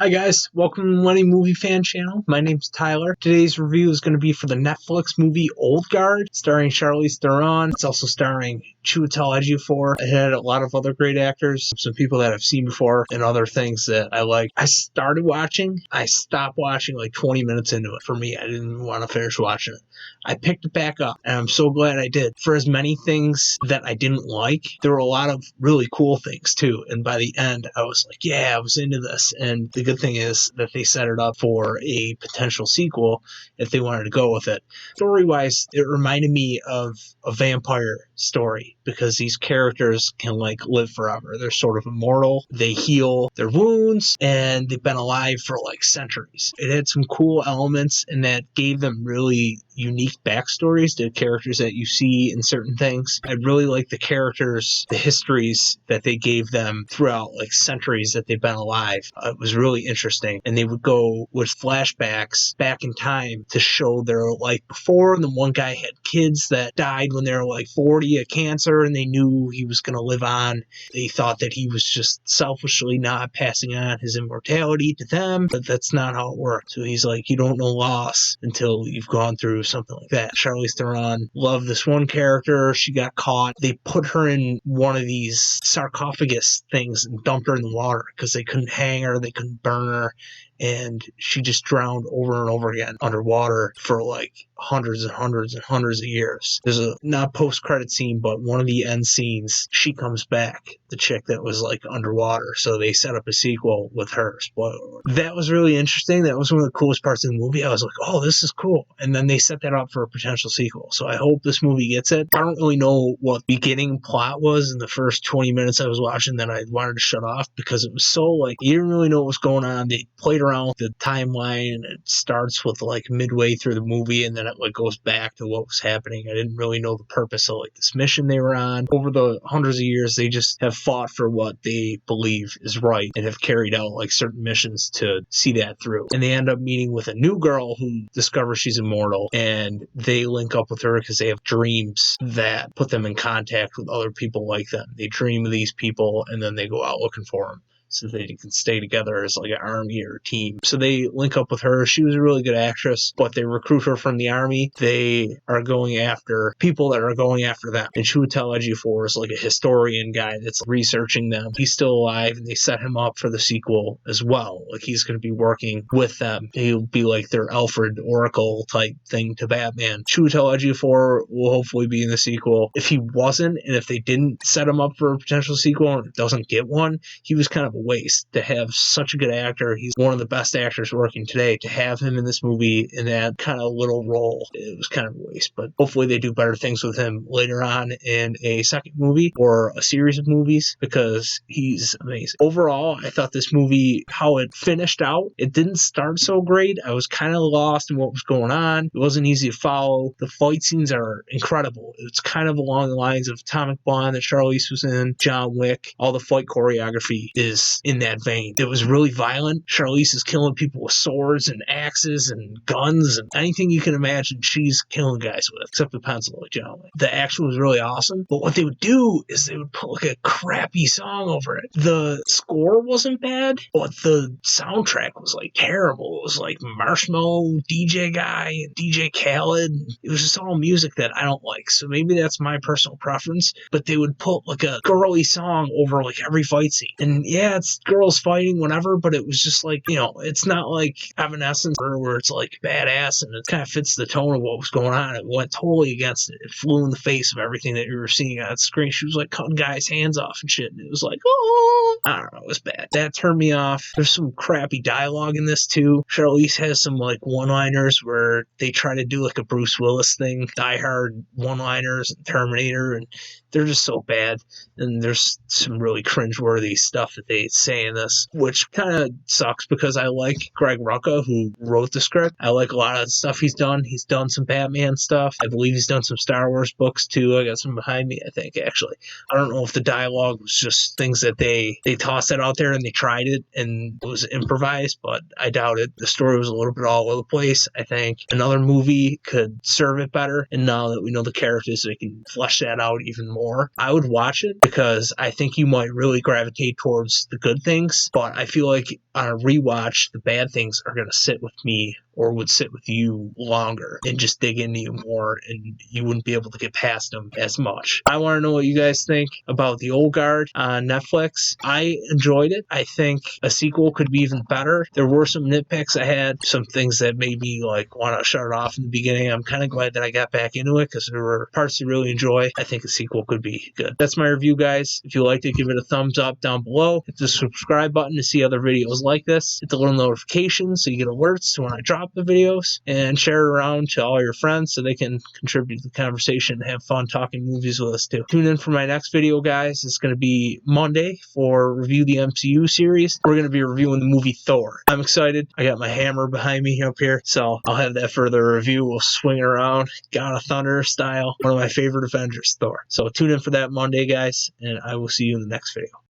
Hi guys, welcome to Money Movie Fan Channel. My name's Tyler. Today's review is going to be for the Netflix movie Old Guard, starring Charlize Theron. It's also starring Chiwetel Ejiofor. It had a lot of other great actors, some people that I've seen before, and other things that I like. I started watching. I stopped watching like 20 minutes into it. For me, I didn't want to finish watching it. I picked it back up, and I'm so glad I did. For as many things that I didn't like, there were a lot of really cool things too. And by the end, I was like, yeah, I was into this. And the good thing is that they set it up for a potential sequel if they wanted to go with it. Story-wise, it reminded me of a vampire story because these characters can like live forever. They're sort of immortal. They heal their wounds, and they've been alive for like centuries. It had some cool elements, and that gave them really unique backstories to characters that you see in certain things. I really like the characters, the histories that they gave them throughout like centuries that they've been alive. It was really interesting. And they would go with flashbacks back in time to show their life before. And the one guy had kids that died when they were like 40 of cancer, and they knew he was going to live on. They thought that he was just selfishly not passing on his immortality to them, but that's not how it worked. So he's like, you don't know loss until you've gone through something like that. Charlize Theron loved this one character. She got caught. They put her in one of these sarcophagus things and dumped her in the water because they couldn't hang her, they couldn't burn her, and she just drowned over and over again underwater for like hundreds and hundreds and hundreds of years. There's a not post-credit scene, but one of the end scenes, she comes back, the chick that was like underwater. So they set up a sequel with her. Spoiler alert. That was really interesting. That was one of the coolest parts of the movie. I was like, oh, this is cool. And then they set that up for a potential sequel. So I hope this movie gets it. I don't really know what the beginning plot was in the first 20 minutes I was watching that I wanted to shut off because it was so like, you didn't really know what was going on. They played around with the timeline, and it starts with like midway through the movie, and then it like goes back to what was happening. I didn't really know the purpose of like this mission they were on. Over the hundreds of years, they just have fought for what they believe is right and have carried out like certain missions to see that through. And they end up meeting with a new girl who discovers she's immortal, and they link up with her because they have dreams that put them in contact with other people like them. They dream of these people, and then they go out looking for them so they can stay together as like an army or a team. So they link up with her. She was a really good actress, but they recruit her from the army. They are going after people that are going after them. And Chiwetel Ejiofor is like a historian guy that's researching them. He's still alive, and they set him up for the sequel as well. Like he's going to be working with them. He'll be like their Alfred Oracle type thing to Batman. Chiwetel Ejiofor will hopefully be in the sequel. If he wasn't, and if they didn't set him up for a potential sequel and it doesn't get one, he was kind of waste to have such a good actor. He's one of the best actors working today. To have him in this movie in that kind of little role, it was kind of a waste. But hopefully they do better things with him later on in a second movie or a series of movies because he's amazing. Overall, I thought this movie, how it finished out, it didn't start so great. I was kind of lost in what was going on. It wasn't easy to follow. The fight scenes are incredible. It's kind of along the lines of Atomic Blonde that Charlize was in, John Wick. All the fight choreography is in that vein. It was really violent. Charlize is killing people with swords and axes and guns and anything you can imagine she's killing guys with, except the pencil like John Wick. The action was really awesome, but what they would do is they would put like a crappy song over it. The score wasn't bad, but the soundtrack was like terrible. It was like Marshmallow DJ Guy and DJ Khaled. It was just all music that I don't like, so maybe that's my personal preference, but they would put like a girly song over like every fight scene. And yeah, it's girls fighting, whatever, but it was just like, it's not like Evanescence where it's like badass and it kind of fits the tone of what was going on. It went totally against it. It flew in the face of everything that you were seeing on screen. She was like cutting guys' hands off and shit, and it was like, oh, I don't know, it was bad. That turned me off. There's some crappy dialogue in this too. Charlize has some like one-liners where they try to do like a Bruce Willis thing, Die Hard one-liners and Terminator, and they're just so bad. And there's some really cringeworthy stuff that they say in this, which kind of sucks because I like Greg Rucka, who wrote the script. I like a lot of the stuff he's done. He's done some Batman stuff. I believe he's done some Star Wars books too. I got some behind me, I think, actually. I don't know if the dialogue was just things that they tossed it out there and they tried it and it was improvised, but I doubt it. The story was a little bit all over the place. I think another movie could serve it better, and now that we know the characters, they can flesh that out even more, I would watch it because I think you might really gravitate towards the good things. But I feel like on a rewatch, the bad things are going to sit with me or would sit with you longer and just dig into you more, and you wouldn't be able to get past them as much. I want to know what you guys think about The Old Guard on Netflix. I enjoyed it. I think a sequel could be even better. There were some nitpicks I had, some things that made me like want to shut it off in the beginning. I'm kind of glad that I got back into it because there were parts to really enjoy. I think a sequel could be good. That's my review, guys. If you liked it, give it a thumbs up down below. Hit the subscribe button to see other videos like this. Hit the little notifications so you get alerts to when I drop the videos, and share it around to all your friends so they can contribute to the conversation and have fun talking movies with us too. Tune in for my next video, guys. It's going to be Monday for Review the MCU series. We're going to be reviewing the movie Thor. I'm excited. I got my hammer behind me up here, so I'll have that for the review. We'll swing it around, God of Thunder style. One of my favorite Avengers, Thor. So tune in for that Monday, guys, and I will see you in the next video.